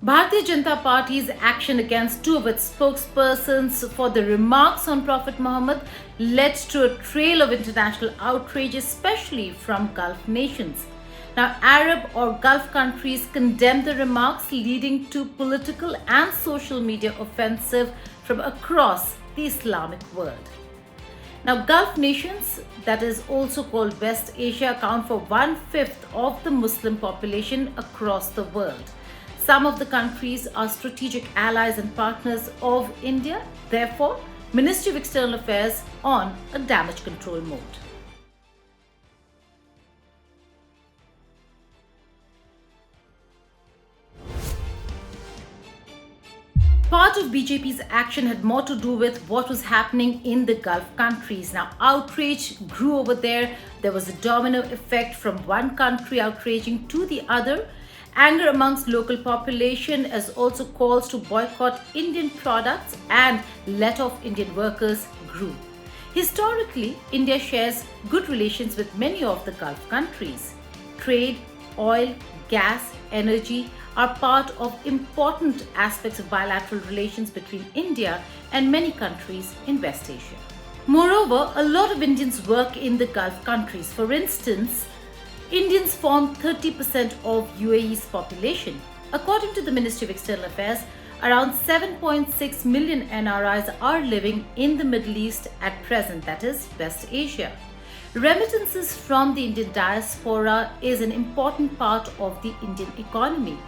Bharatiya Janata Party's action against two of its spokespersons for the remarks on Prophet Muhammad led to a trail of international outrage, especially from Gulf nations. Now, Arab or Gulf countries condemned the remarks, leading to political and social media offensive from across the Islamic world. Now, Gulf nations, that is also called West Asia, account for 1/5 of the Muslim population across the world. Some of the countries are strategic allies and partners of India. Therefore, Ministry of External Affairs on a damage control mode. Part of BJP's action had more to do with what was happening in the Gulf countries. Now, outrage grew over there. There was a domino effect from one country outraging to the other. Anger amongst local population as also calls to boycott Indian products and let off Indian workers grew. Historically, India shares good relations with many of the Gulf countries. Trade, oil, gas, energy are part of important aspects of bilateral relations between India and many countries in West Asia. Moreover, a lot of Indians work in the Gulf countries. For instance, Indians form 30% of UAE's population. According to the Ministry of External Affairs, around 7.6 million NRIs are living in the Middle East at present, that is, West Asia. Remittances from the Indian diaspora is an important part of the Indian economy.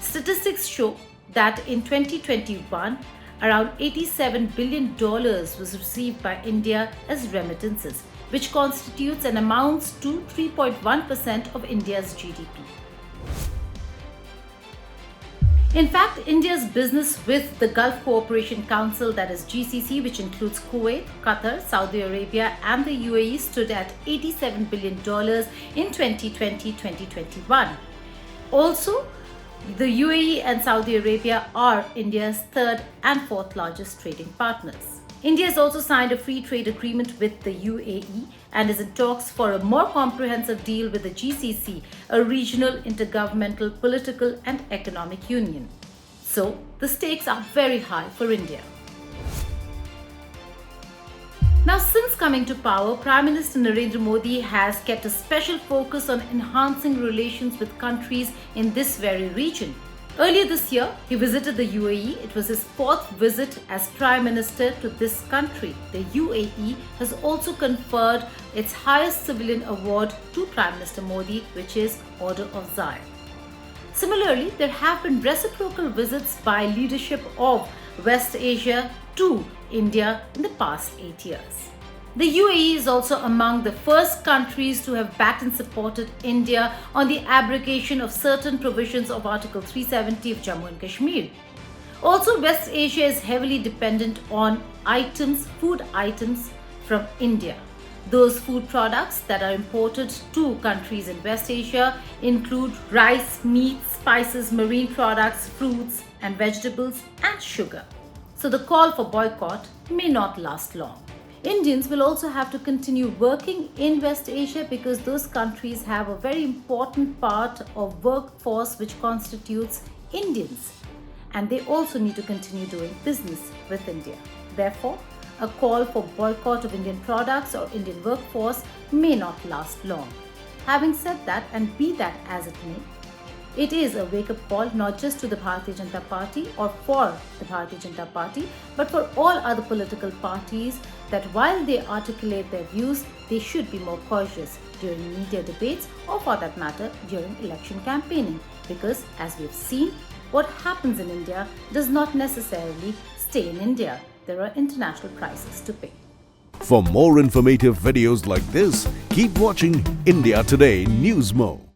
Statistics show that in 2021, around $87 billion was received by India as remittances, which constitutes and amounts to 3.1% of India's GDP. In fact, India's business with the Gulf Cooperation Council, that is GCC, which includes Kuwait, Qatar, Saudi Arabia and the UAE, stood at $87 billion in 2020-2021. Also, the UAE and Saudi Arabia are India's third and fourth largest trading partners. India has also signed a free trade agreement with the UAE and is in talks for a more comprehensive deal with the GCC, a regional intergovernmental political and economic union. So, the stakes are very high for India. Now, since coming to power, Prime Minister Narendra Modi has kept a special focus on enhancing relations with countries in this very region. Earlier this year, he visited the UAE. It was his fourth visit as Prime Minister to this country. The UAE has also conferred its highest civilian award to Prime Minister Modi, which is Order of Zion. Similarly, there have been reciprocal visits by leadership of West Asia to India in the past 8 years. The UAE is also among the first countries to have backed and supported India on the abrogation of certain provisions of Article 370 of Jammu and Kashmir. Also, West Asia is heavily dependent on food items from India. Those food products that are imported to countries in West Asia include rice, meat, spices, marine products, fruits and vegetables, and sugar. So the call for boycott may not last long. Indians will also have to continue working in West Asia because those countries have a very important part of workforce which constitutes Indians, and they also need to continue doing business with India. Therefore, a call for boycott of Indian products or Indian workforce may not last long. Having said that, and be that as it may, it is a wake-up call not just to the Bharatiya Janata Party or for the Bharatiya Janata Party, but for all other political parties that while they articulate their views, they should be more cautious during media debates or for that matter during election campaigning. Because as we've seen, what happens in India does not necessarily stay in India. There are international prices to pay. For more informative videos like this, keep watching India Today Newsmo.